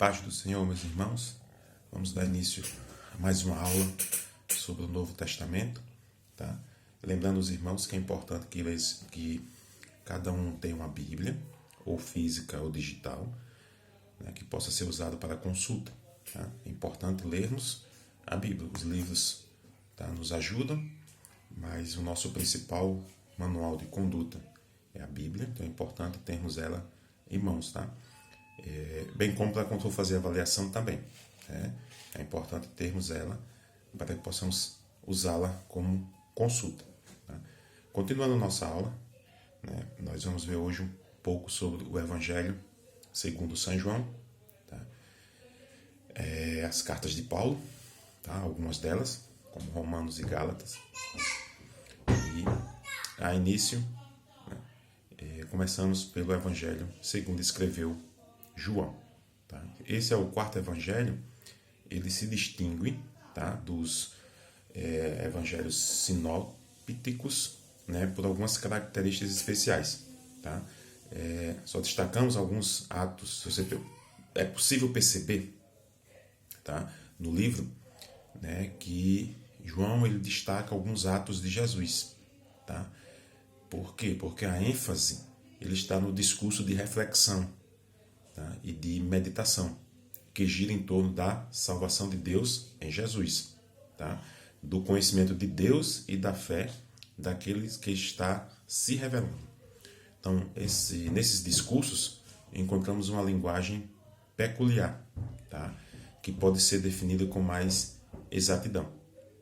Paz do Senhor, meus irmãos. Vamos dar início a mais uma aula sobre o Novo Testamento, tá? Lembrando os irmãos que é importante que cada um tenha uma Bíblia, ou física ou digital, né, que possa ser usado para consulta, tá? É importante lermos a Bíblia. Os livros, tá, nos ajudam, mas o nosso principal manual de conduta é a Bíblia, então é importante termos ela em mãos, tá? Bem como para quando for fazer a avaliação também. É importante termos ela para que possamos usá-la como consulta. Tá? Continuando nossa aula, né, nós vamos ver hoje um pouco sobre o Evangelho segundo São João, tá? As cartas de Paulo, tá? Algumas delas, como Romanos e Gálatas. E a início, né, começamos pelo Evangelho segundo escreveu João. Tá? Esse é o quarto evangelho. Ele se distingue, tá, dos evangelhos sinópticos, né, por algumas características especiais. Tá? Só destacamos alguns atos. É possível perceber, tá, no livro, né, que João ele destaca alguns atos de Jesus. Tá? Por quê? Porque a ênfase ele está no discurso de reflexão, tá, e de meditação, que gira em torno da salvação de Deus em Jesus, tá, do conhecimento de Deus e da fé daqueles que está se revelando. Então, nesses discursos, encontramos uma linguagem peculiar, tá, que pode ser definida com mais exatidão.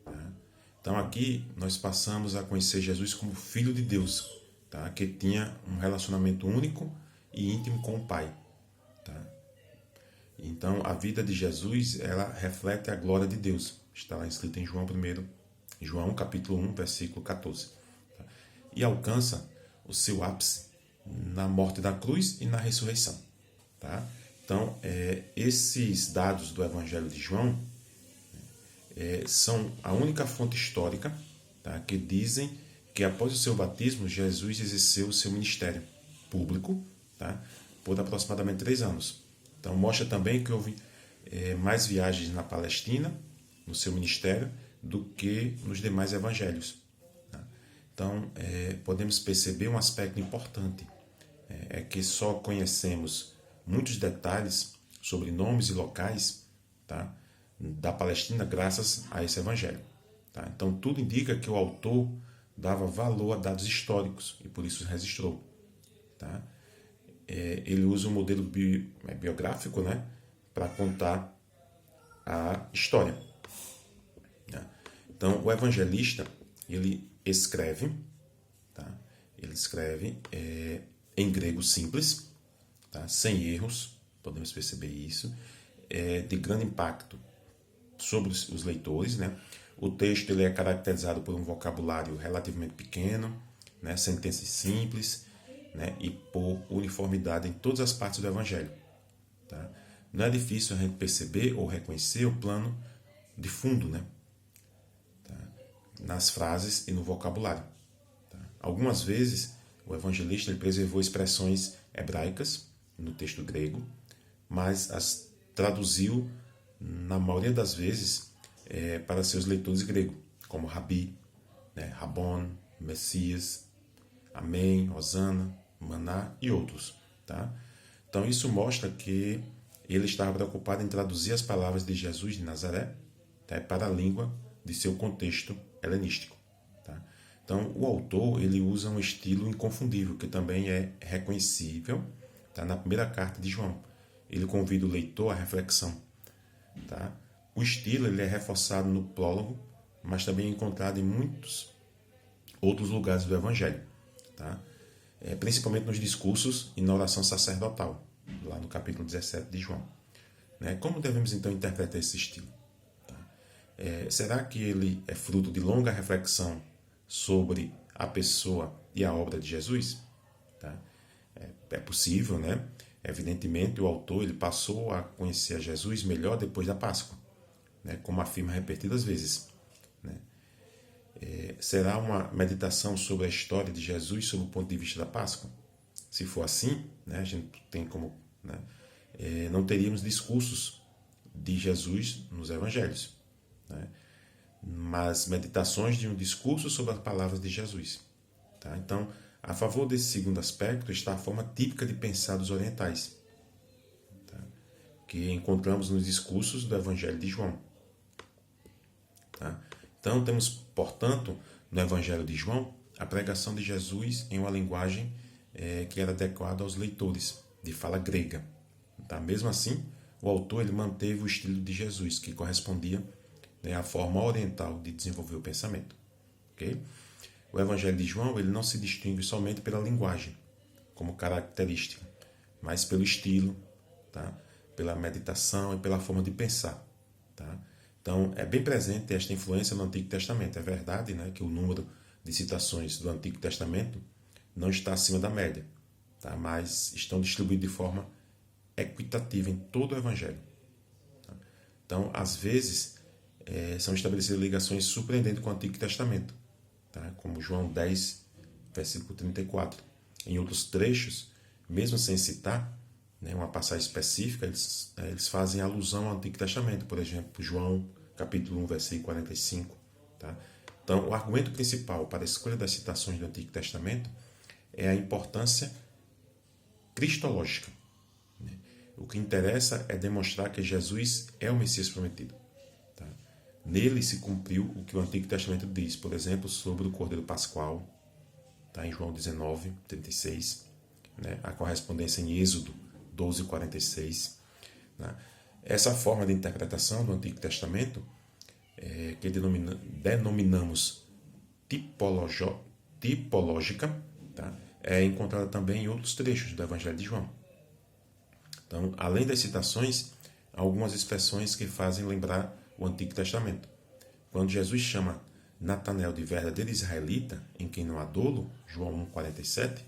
Tá? Então, aqui nós passamos a conhecer Jesus como Filho de Deus, tá, que tinha um relacionamento único e íntimo com o Pai. Tá? Então, a vida de Jesus, ela reflete a glória de Deus. Está lá escrito em João capítulo 1, versículo 14. Tá? E alcança o seu ápice na morte da cruz e na ressurreição. Tá? Então, esses dados do Evangelho de João são a única fonte histórica, tá, que dizem que após o seu batismo, Jesus exerceu o seu ministério público, tá, por aproximadamente 3 anos. Então, mostra também que houve mais viagens na Palestina, no seu ministério, do que nos demais evangelhos. Tá? Então, podemos perceber um aspecto importante, é que só conhecemos muitos detalhes sobre nomes e locais, tá, da Palestina graças a esse evangelho. Tá? Então, tudo indica que o autor dava valor a dados históricos e por isso registrou. Tá? Ele usa um modelo biográfico, né, para contar a história. Né? Então, o evangelista ele escreve, tá? Ele escreve em grego simples, tá? Sem erros, podemos perceber isso, de grande impacto sobre os leitores. Né? O texto ele é caracterizado por um vocabulário relativamente pequeno, né? Sentenças simples, né, e por uniformidade em todas as partes do Evangelho. Tá? Não é difícil a gente perceber ou reconhecer o plano de fundo, né, tá, nas frases e no vocabulário. Tá? Algumas vezes o evangelista ele preservou expressões hebraicas no texto grego, mas as traduziu, na maioria das vezes, para seus leitores gregos, como Rabi, né, Rabon, Messias, Amém, Hosana, Maná e outros. Tá? Então isso mostra que ele estava preocupado em traduzir as palavras de Jesus de Nazaré, tá, para a língua de seu contexto helenístico. Tá? Então o autor ele usa um estilo inconfundível, que também é reconhecível, tá, na primeira carta de João. Ele convida o leitor à reflexão. Tá? O estilo ele é reforçado no prólogo, mas também é encontrado em muitos outros lugares do Evangelho. Tá? Principalmente nos discursos e na oração sacerdotal, lá no capítulo 17 de João. Né? Como devemos então interpretar esse estilo? Tá? Será que ele é fruto de longa reflexão sobre a pessoa e a obra de Jesus? Tá? É possível, né? Evidentemente, o autor ele passou a conhecer a Jesus melhor depois da Páscoa, né? Como afirma repetidas vezes. Né? Será uma meditação sobre a história de Jesus sob o ponto de vista da Páscoa? Se for assim, né, a gente tem como, né, não teríamos discursos de Jesus nos evangelhos, né? Mas meditações de um discurso sobre as palavras de Jesus. Tá? Então, a favor desse segundo aspecto está a forma típica de pensar dos orientais, tá? Que encontramos nos discursos do Evangelho de João. Tá? Então, temos, portanto, no Evangelho de João, a pregação de Jesus em uma linguagem que era adequada aos leitores, de fala grega. Tá? Mesmo assim, o autor ele manteve o estilo de Jesus, que correspondia, né, à forma oriental de desenvolver o pensamento. Okay? O Evangelho de João ele não se distingue somente pela linguagem, como característica, mas pelo estilo, tá? Pela meditação e pela forma de pensar. Tá? Então, é bem presente esta influência no Antigo Testamento. É verdade, né, que o número de citações do Antigo Testamento não está acima da média, tá? Mas estão distribuídos de forma equitativa em todo o Evangelho. Tá? Então, às vezes, são estabelecidas ligações surpreendentes com o Antigo Testamento, tá? Como João 10, versículo 34. Em outros trechos, mesmo sem citar, né, uma passagem específica, eles fazem alusão ao Antigo Testamento. Por exemplo, João capítulo 1, versículo 45. Tá? Então, o argumento principal para a escolha das citações do Antigo Testamento é a importância cristológica. Né? O que interessa é demonstrar que Jesus é o Messias prometido. Tá? Nele se cumpriu o que o Antigo Testamento diz, por exemplo, sobre o Cordeiro Pascual, tá? Em João 19, 36, né? A correspondência em Êxodo 12, 46. Né? Essa forma de interpretação do Antigo Testamento, que denominamos tipológica, tá? É encontrada também em outros trechos do Evangelho de João. Então, além das citações, há algumas expressões que fazem lembrar o Antigo Testamento. Quando Jesus chama Natanael de verdadeiro israelita, em quem não há dolo, João 1,47,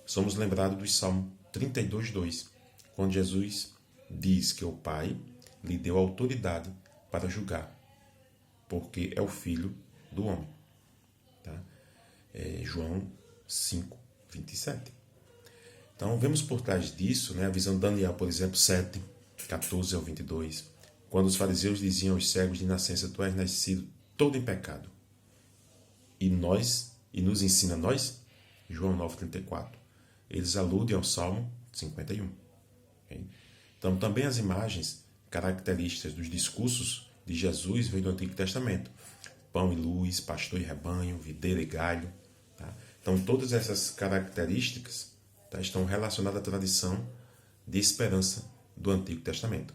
somos lembrados do Salmo 32,2, quando Jesus diz que o Pai lhe deu autoridade para julgar, porque é o Filho do homem. Tá? João 5,27. Então, vemos por trás disso, né, a visão de Daniel, por exemplo, 7, 14 ao 22, quando os fariseus diziam aos cegos de nascença: tu és nascido todo em pecado. E nos ensina a nós, João 9,34. Eles aludem ao Salmo 51. Okay? Então, também as imagens características dos discursos de Jesus vêm do Antigo Testamento. Pão e luz, pastor e rebanho, videira e galho. Tá? Então, todas essas características, tá, estão relacionadas à tradição de esperança do Antigo Testamento.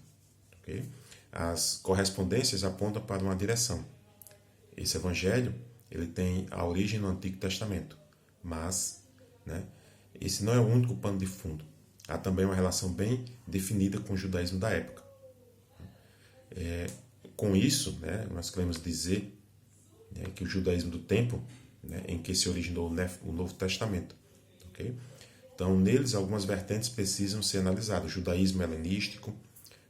Okay? As correspondências apontam para uma direção. Esse evangelho ele tem a origem no Antigo Testamento, mas, né, esse não é o único pano de fundo. Há também uma relação bem definida com o judaísmo da época. Com isso, né, nós queremos dizer, né, que o judaísmo do tempo, né, em que se originou o Novo Testamento. Okay? Então, neles, algumas vertentes precisam ser analisadas. O judaísmo helenístico,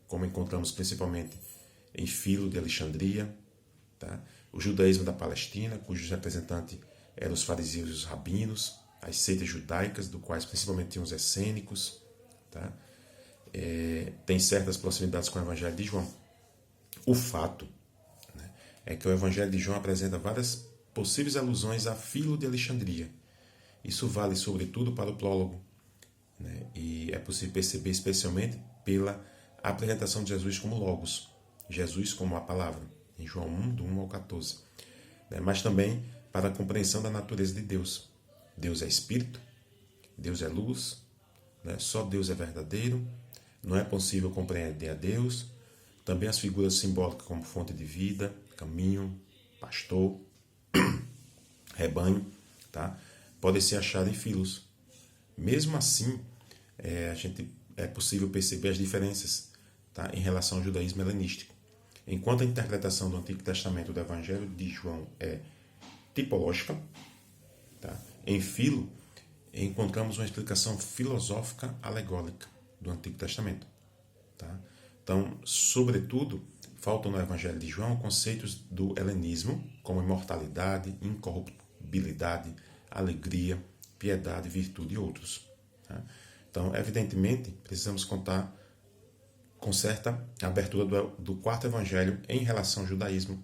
como encontramos principalmente em Filo de Alexandria, tá? O judaísmo da Palestina, cujos representantes eram os fariseus e os rabinos, as seitas judaicas, do quais principalmente tinham os essênicos, tá? Tem certas proximidades com o Evangelho de João. O fato, né, é que o Evangelho de João apresenta várias possíveis alusões a Filo de Alexandria. Isso vale sobretudo para o prólogo, né? E é possível perceber especialmente pela apresentação de Jesus como Logos, Jesus como a palavra, em João 1, do 1 ao 14. Né? Mas também para a compreensão da natureza de Deus. Deus é Espírito, Deus é luz, né? Só Deus é verdadeiro, não é possível compreender a Deus. Também as figuras simbólicas como fonte de vida, caminho, pastor, rebanho, tá? Podem ser achadas em Filos. Mesmo assim, é possível perceber as diferenças, tá, em relação ao judaísmo helenístico. Enquanto a interpretação do Antigo Testamento do Evangelho de João é tipológica, tá, em Filo encontramos uma explicação filosófica alegórica do Antigo Testamento. Tá? Então, sobretudo, faltam no Evangelho de João conceitos do helenismo, como imortalidade, incorruptibilidade, alegria, piedade, virtude e outros. Tá? Então, evidentemente, precisamos contar conserta a abertura do quarto evangelho em relação ao judaísmo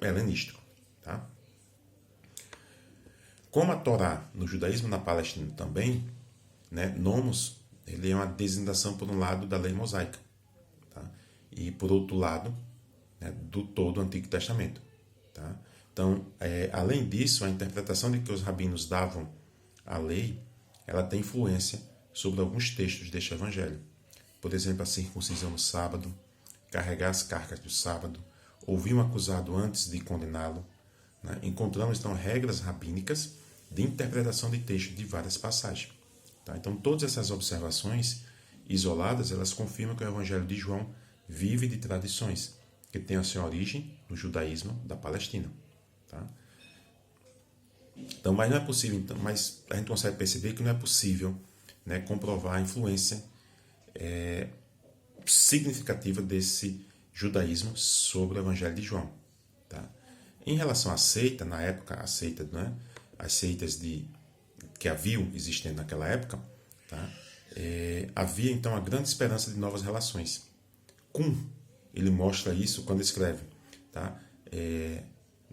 helenístico. Tá? Como a Torá no judaísmo na Palestina também, né, nomos, ele é uma designação, por um lado, da lei mosaica, tá? E, por outro lado, né, do todo o Antigo Testamento. Tá? Então, além disso, a interpretação de que os rabinos davam à lei, ela tem influência sobre alguns textos deste evangelho. Por exemplo, a circuncisão no sábado, carregar as cargas do sábado, ouvir um acusado antes de condená-lo. Né? Encontramos, então, regras rabínicas de interpretação de texto de várias passagens. Tá? Então, todas essas observações isoladas, elas confirmam que o Evangelho de João vive de tradições que têm a sua origem no judaísmo da Palestina. Tá? Então, mas não é possível, então, mas a gente consegue perceber que não é possível, né, comprovar a influência significativa desse judaísmo sobre o Evangelho de João. Tá? Em relação à seita, na época, a seita, né, as seitas que haviam existendo naquela época, tá? Havia então a grande esperança de novas relações. Kuhn, ele mostra isso quando escreve, tá?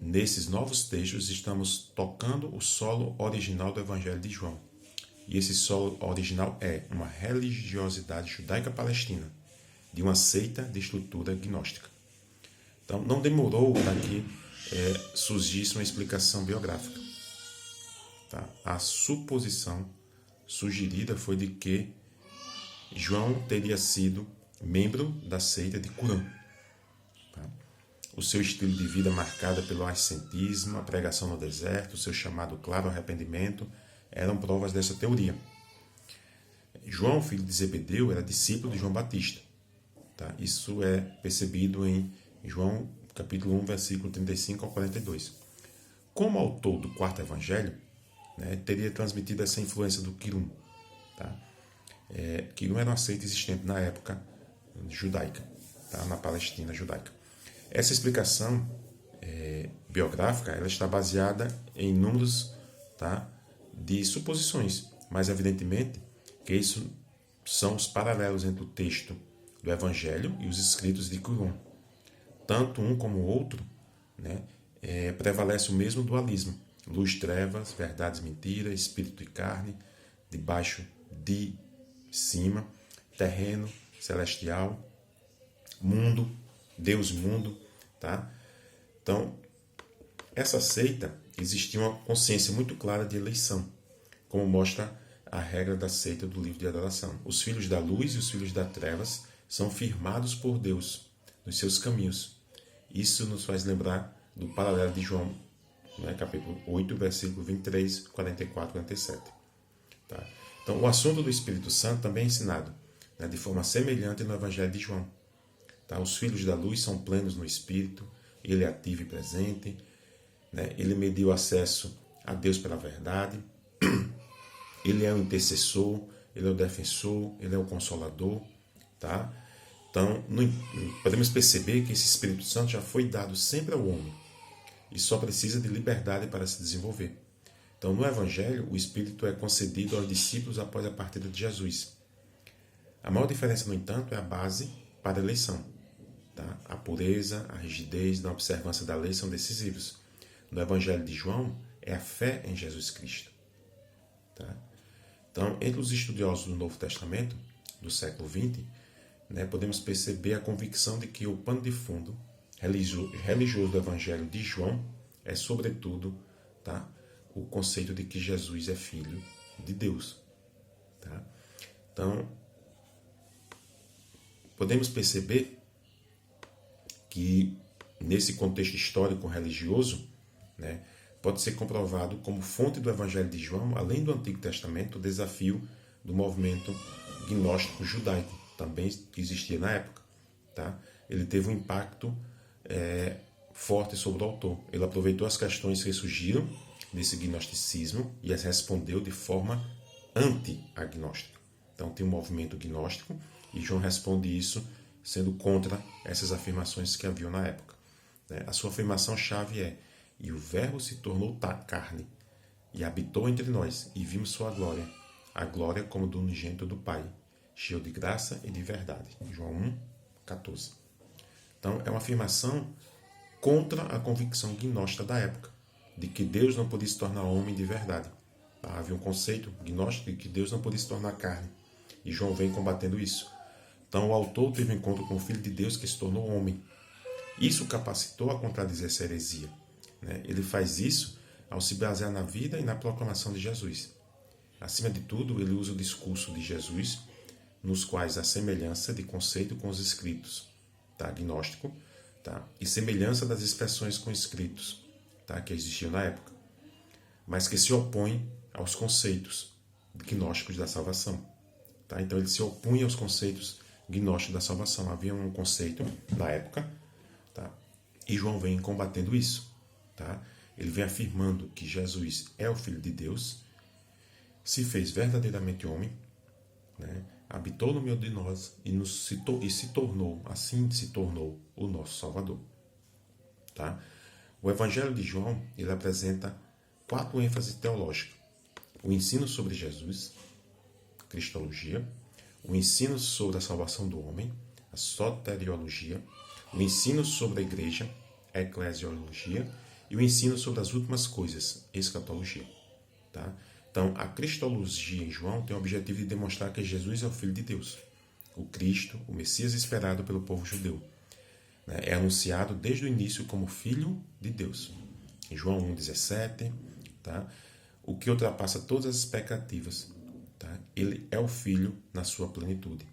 Nesses novos textos estamos tocando o solo original do Evangelho de João. E esse solo original é uma religiosidade judaica-palestina, de uma seita de estrutura gnóstica. Então, não demorou para que surgisse uma explicação biográfica. Tá? A suposição sugerida foi de que João teria sido membro da seita de Qumran. Tá? O seu estilo de vida marcado pelo ascetismo, a pregação no deserto, o seu chamado claro arrependimento, eram provas dessa teoria. João, filho de Zebedeu, era discípulo de João Batista. Tá? Isso é percebido em João capítulo 1, versículo 35 ao 42. Como autor do quarto evangelho, né, teria transmitido essa influência do Quirum. Tá? Quirum era uma seita existente na época judaica, tá? Na Palestina judaica. Essa explicação biográfica, ela está baseada em números, tá, de suposições, mas evidentemente que isso são os paralelos entre o texto do Evangelho e os escritos de Quirum. Tanto um como o outro, né, prevalece o mesmo dualismo: luz, trevas, verdades, mentira, espírito e carne, de baixo, de cima, terreno, celestial, mundo, Deus, mundo, tá? Então, essa seita existia uma consciência muito clara de eleição, como mostra a regra da seita do livro de adoração. Os filhos da luz e os filhos das trevas são firmados por Deus nos seus caminhos. Isso nos faz lembrar do paralelo de João, né, capítulo 8, versículo 23, 44, 47. Tá? Então, o assunto do Espírito Santo também é ensinado, né, de forma semelhante no Evangelho de João. Tá? Os filhos da luz são plenos no Espírito, ele é ativo e presente, né? Ele mediu acesso a Deus pela verdade, ele é o intercessor, ele é o defensor, ele é o consolador. Tá? Então, podemos perceber que esse Espírito Santo já foi dado sempre ao homem e só precisa de liberdade para se desenvolver. Então, no Evangelho, o Espírito é concedido aos discípulos após a partida de Jesus. A maior diferença, no entanto, é a base para a eleição. Tá? A pureza, a rigidez na observância da lei são decisivos. No Evangelho de João, é a fé em Jesus Cristo. Tá? Então, entre os estudiosos do Novo Testamento, do século XX, né, podemos perceber a convicção de que o pano de fundo religioso do Evangelho de João é, sobretudo, tá, o conceito de que Jesus é filho de Deus. Tá? Então, podemos perceber que, nesse contexto histórico-religioso, né, pode ser comprovado como fonte do Evangelho de João, além do Antigo Testamento, o desafio do movimento gnóstico judaico, também que existia na época. Tá? Ele teve um impacto forte sobre o autor. Ele aproveitou as questões que surgiram desse gnosticismo e as respondeu de forma anti-agnóstica. Então tem um movimento gnóstico e João responde isso sendo contra essas afirmações que haviam na época. A sua afirmação-chave é: e o Verbo se tornou carne e habitou entre nós, e vimos sua glória, a glória como do unigênito do Pai, cheio de graça e de verdade. João 1:14. Então, é uma afirmação contra a convicção gnóstica da época, de que Deus não podia se tornar homem de verdade. Havia um conceito gnóstico de que Deus não podia se tornar carne. E João vem combatendo isso. Então, o autor teve um encontro com o Filho de Deus que se tornou homem. Isso capacitou a contradizer essa heresia. Ele faz isso ao se basear na vida e na proclamação de Jesus. Acima de tudo, ele usa o discurso de Jesus, nos quais há semelhança de conceito com os escritos, gnóstico, e semelhança das expressões com escritos, que existiam na época, mas que se opõem aos conceitos gnósticos da salvação. Então ele se opunha aos conceitos gnósticos da salvação. Havia um conceito na época, e João vem combatendo isso. Ele vem afirmando que Jesus é o Filho de Deus, se fez verdadeiramente homem, habitou no meio de nós assim se tornou o nosso Salvador. O Evangelho de João, ele apresenta 4 ênfases teológicas: o ensino sobre Jesus, cristologia; o ensino sobre a salvação do homem, a soteriologia; o ensino sobre a igreja, eclesiologia; e o ensino sobre as últimas coisas, escatologia. Então, a cristologia em João tem o objetivo de demonstrar que Jesus é o Filho de Deus, o Cristo, o Messias esperado pelo povo judeu. É anunciado desde o início como Filho de Deus. Em João 1,17, o que ultrapassa todas as expectativas. Ele é o Filho na sua plenitude.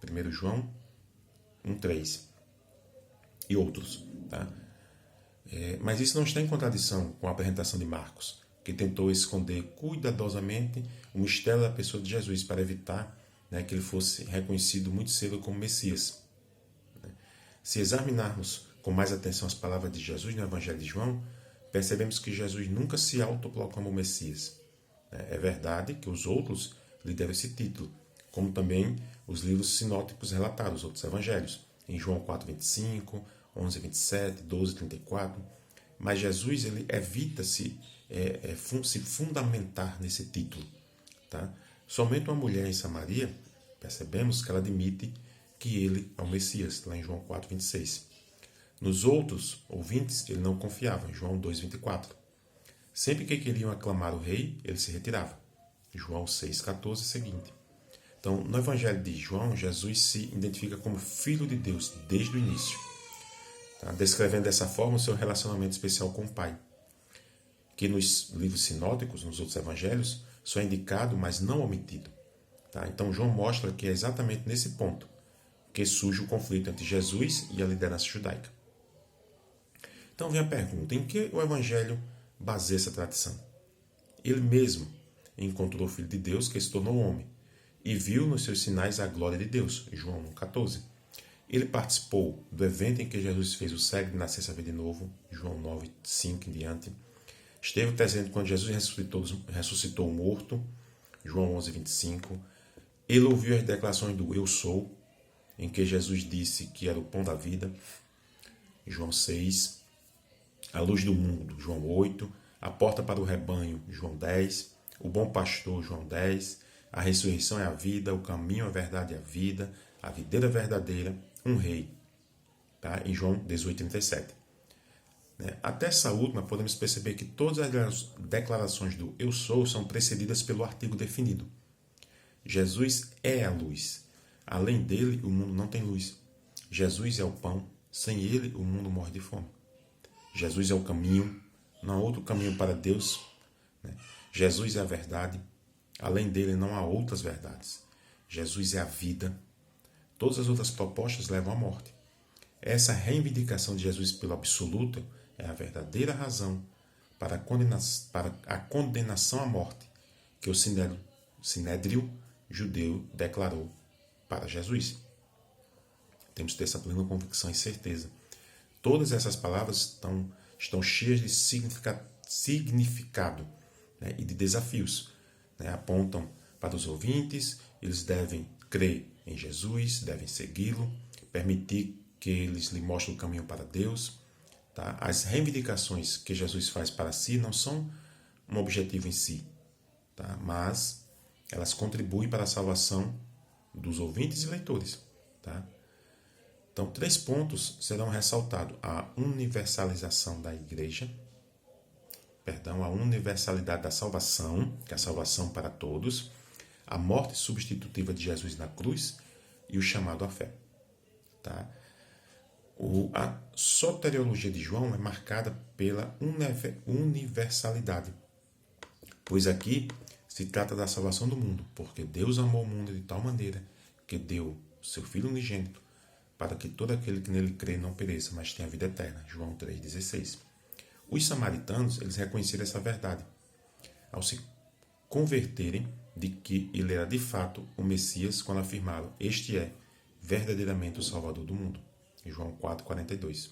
1 João 1,3 e outros. Mas isso não está em contradição com a apresentação de Marcos, que tentou esconder cuidadosamente o mistério da pessoa de Jesus para evitar que ele fosse reconhecido muito cedo como Messias. Se examinarmos com mais atenção as palavras de Jesus no Evangelho de João, percebemos que Jesus nunca se autoproclamou Messias. É verdade que os outros lhe deram esse título, como também os livros sinóticos relataram, os outros evangelhos, em João 4,25, 11,27, 12,34. Mas Jesus ele evita se fundamentar nesse título. Somente uma mulher em Samaria, percebemos que ela admite que ele é o Messias, lá em João 4,26. Nos outros ouvintes, ele não confiava, em João 2,24. Sempre que queriam aclamar o rei, ele se retirava, João 6,14 seguinte. Então, no Evangelho de João, Jesus se identifica como Filho de Deus desde o início, descrevendo dessa forma o seu relacionamento especial com o Pai, que nos livros sinóticos, nos outros evangelhos, só é indicado, mas não omitido. Então, João mostra que é exatamente nesse ponto que surge o conflito entre Jesus e a liderança judaica. Então vem a pergunta: em que o Evangelho baseia essa tradição? Ele mesmo encontrou o Filho de Deus que se tornou homem e viu nos seus sinais a glória de Deus, João 1,14. Ele participou do evento em que Jesus fez o cego nascer a ver de novo, João 9,5 em diante. Esteve presente quando Jesus ressuscitou o morto, João 11,25. Ele ouviu as declarações do Eu Sou, em que Jesus disse que era o pão da vida, João 6. A luz do mundo, João 8. A porta para o rebanho, João 10. O bom pastor, João 10. A ressurreição é a vida, o caminho, a verdade e a vida, a videira verdadeira, um rei, em João 18,37. Até essa última, podemos perceber que todas as declarações do Eu Sou são precedidas pelo artigo definido. Jesus é a luz. Além dele, o mundo não tem luz. Jesus é o pão. Sem ele, o mundo morre de fome. Jesus é o caminho. Não há outro caminho para Deus. Jesus é a verdade. Além dele, não há outras verdades. Jesus é a vida. Todas as outras propostas levam à morte. Essa reivindicação de Jesus pelo absoluto é a verdadeira razão para a condenação à morte que o sinédrio judeu declarou para Jesus. Temos que ter essa plena convicção e certeza. Todas essas palavras estão cheias de significado e de desafios. Apontam para os ouvintes, eles devem crer em Jesus, devem segui-lo, permitir que eles lhe mostrem o caminho para Deus. As reivindicações que Jesus faz para si não são um objetivo em si, mas elas contribuem para a salvação dos ouvintes e leitores. Tá? Então, 3 pontos serão ressaltados: a universalização da igreja, a universalidade da salvação, que é a salvação para todos, a morte substitutiva de Jesus na cruz e o chamado à fé. Tá? A soteriologia de João é marcada pela universalidade, pois aqui se trata da salvação do mundo, porque Deus amou o mundo de tal maneira que deu seu Filho unigênito para que todo aquele que nele crê não pereça, mas tenha vida eterna. João 3,16. Os samaritanos, eles reconheceram essa verdade ao se converterem de que ele era de fato o Messias quando afirmaram: este é verdadeiramente o Salvador do mundo. João 4,42.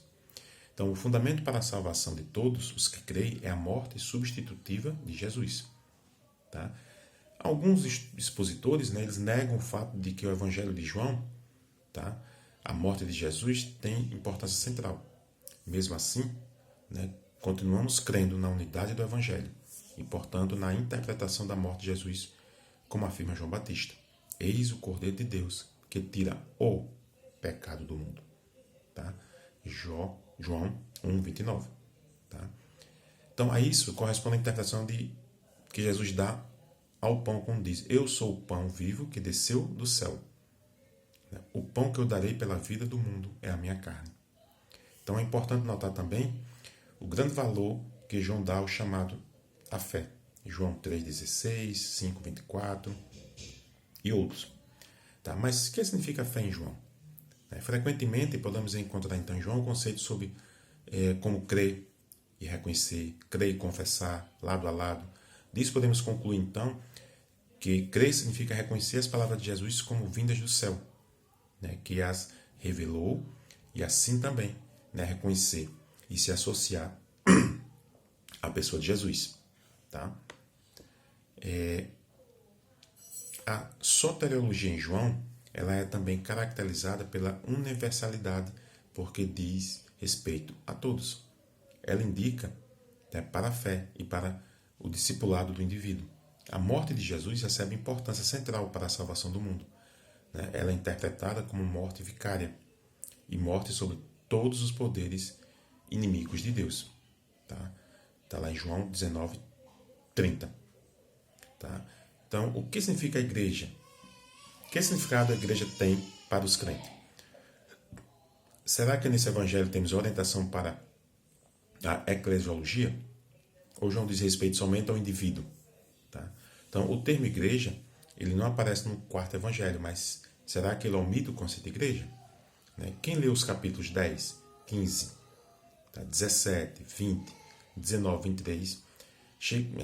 Então, o fundamento para a salvação de todos os que creem é a morte substitutiva de Jesus. Tá? Alguns expositores, né, eles negam o fato de que o Evangelho de João, tá, a morte de Jesus, tem importância central. Mesmo assim, né, continuamos crendo na unidade do Evangelho e, portanto, na interpretação da morte de Jesus, como afirma João Batista: eis o Cordeiro de Deus que tira o pecado do mundo. Tá? João 1,29. Tá? Então, a isso corresponde a interpretação que Jesus dá ao pão, quando diz: eu sou o pão vivo que desceu do céu. O pão que eu darei pela vida do mundo é a minha carne. Então, é importante notar também o grande valor que João dá ao chamado à fé. João 3,16, 5,24 e outros. Tá? Mas o que significa fé em João? Frequentemente podemos encontrar então em João um conceito sobre como crer e reconhecer, crer e confessar, lado a lado. Disso podemos concluir então que crer significa reconhecer as palavras de Jesus como vindas do céu, né, que as revelou, e assim também, né, reconhecer e se associar à pessoa de Jesus. Tá? A soteriologia em João, ela é também caracterizada pela universalidade, porque diz respeito a todos. Ela indica, né, para a fé e para o discipulado do indivíduo. A morte de Jesus recebe importância central para a salvação do mundo. Né? Ela é interpretada como morte vicária e morte sobre todos os poderes inimigos de Deus. Tá? Está lá em João 19:30. Tá? Então, o que significa a igreja? Que significado a igreja tem para os crentes? Será que nesse evangelho temos orientação para a eclesiologia? Ou João diz respeito somente ao indivíduo? Tá? Então, o termo igreja, ele não aparece no 4º evangelho, mas será que ele omite o conceito de igreja? Quem lê os capítulos 10, 15, 17, 20, 19, 23,